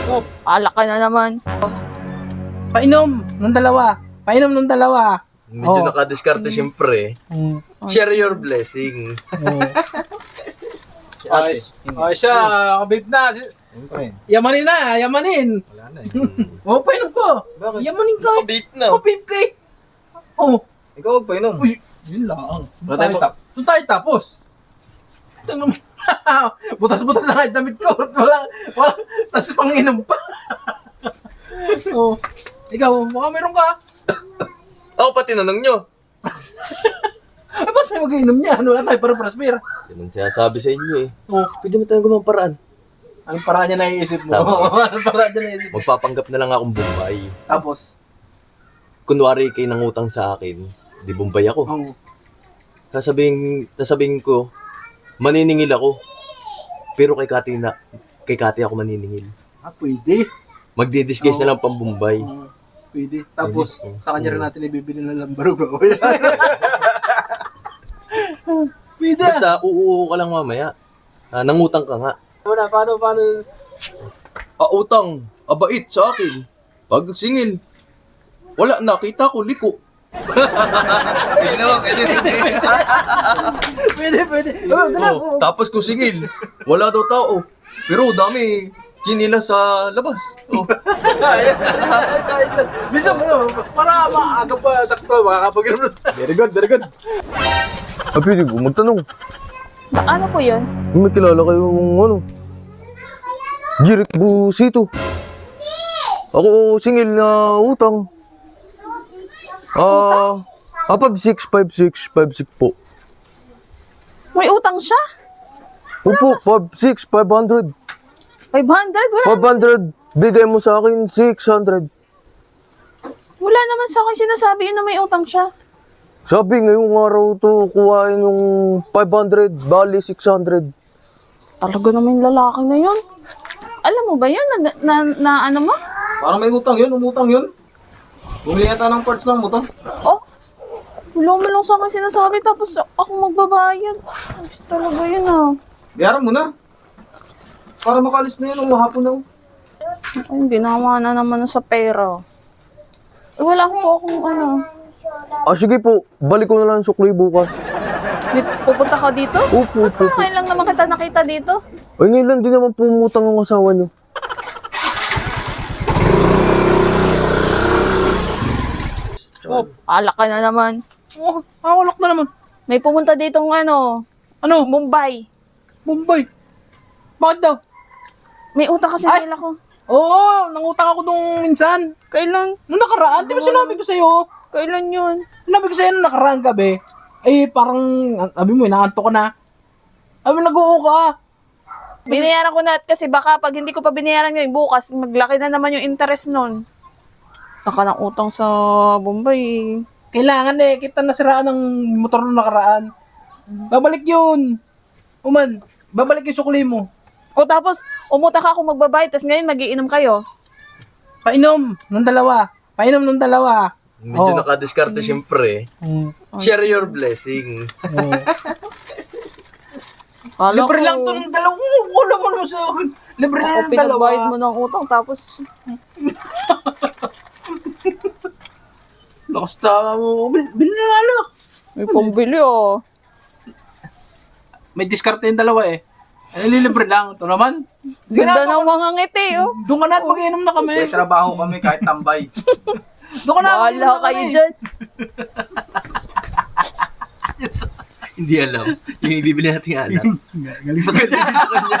Oh, alak ka na naman. Painom ng dalawa. Painom ng dalawa. Medyo Oh. nakadiskarte siyempre. Share your blessing. Ay, siya, kabib na. Yamanin na, yamanin. Wala na Oh, painom ko. Bakit? Yamanin ka. Kabit na. Kabib ka eh. Oh, Ikaw painom. uy, yun lang. Wala tayo Doon tayo tapos. Tingnan mo. Butas-butas na nga yung damit ko. Wala, tas panginom pa. Oh, ikaw, baka meron ka. Ako pa tinanong nyo. Ay, ba't tayo mag-inom niya? Wala tayo para praspir. Yan ang sinasabi sa inyo eh. Oh, Pwede mo tayong gumang paraan. anong paraan niya naiisip mo? Tama. Anong paraan niya naiisip mo? Magpapanggap na lang akong Bombay. Tapos, Kunwari kayo nangutang sa akin, di Bombay ako. oh, Sasabihin ko, maniningil ako. Pero kay Kati ako maniningil. pwede. Magdi-disguise na lang pang Bombay. Pwede. Tapos, Pwede. sa kanya rin natin ibibili ng lambarugo. Pwede. Basta uuo ka lang mamaya. Nangutang ka nga. Paano? Utang, abait sa akin. Pag singil, wala, nakita ko, liko. Pwede naman, Pwede. Oh, dala. Oh, tapos ko singil, wala daw tao. Pero dami, kinila sa labas. Oh. Ayos. Bisa mo, para maaga pa sakto, makakapag-inom na. Very good. Pwede ko magtanong. Ano po yun? May kilala kayong Jirik Busito. Ako singil na utang. 56 po. May utang siya? Opo, 56, 500. 500? Wala, 500, bigay mo sa akin 600. wala naman sa akin sinasabi yun na may utang siya. Sabi ngayong araw to, kuhain yung 500, bali 600. Talaga naman yung lalaki na yun. Alam mo ba yun? Na ano mo? Parang may utang yun, umutang yun. Bumili yata ng parts ng motor. Oh, wala mo lang sa akin sinasabi tapos ako magbabayad. Ayos talaga yun ah. Bayaran mo na. Para makalis na yun, umahapon na. Ay, ginawa na naman sa pera. Eh, wala akong ano. Sige po, balik ko na lang ang sukli bukas. Pupunta ka dito? Opo. Ngayon lang naman kita nakita dito. Ay, ngayon lang din naman pumutang ang asawa niyo. Oh, alak ka na naman. Oh, awalak na naman. May pumunta ditong ano, Mumbai. Bombay. Bakit daw? May utang kasi Ay! nila ko. Oo, nangutang ako nung minsan. Kailan? Nung nakaraan, di ba sinabi ko sa'yo? Kailan yun? Sinabi ko sa'yo nung nakaraan gabi. Eh, parang, sabi mo, inaanto ko na. Sabi, nag-oo ka. Binayaran ko na kasi baka pag hindi ko pa binayaran ngayon bukas, maglaki na naman yung interest nun. Naka ng utang sa Bombay. Kailangan kita nasiraan ng motor nung nakaraan. Babalik yun. Uman, babalik yung sukli mo. O tapos, umutang ka ako magbabayad, tapos ngayon magiinom kayo. Painom ng dalawa. Medyo Oh. nakadiskarte siyempre. Share your blessing. Kala Libre ko, lang to ng dalawa. Wala mo naman sa akin. Libre ako lang ng pinagbayad dalawa. mo ng utang, tapos Lakas tama mo. Bili na lalo. may pambili oh. May diskarte yung dalawa eh. Libre lang. Ito naman. Ganda ng mga ngiti oh. Doon ka na at mag-inom na kami. May trabaho kami kahit tambay. Doon ka na at mag-inom Bahala na kayo kami. dyan. Hindi alam. Yung ibibili natin alam. Galing sa Maganda din sa kanya.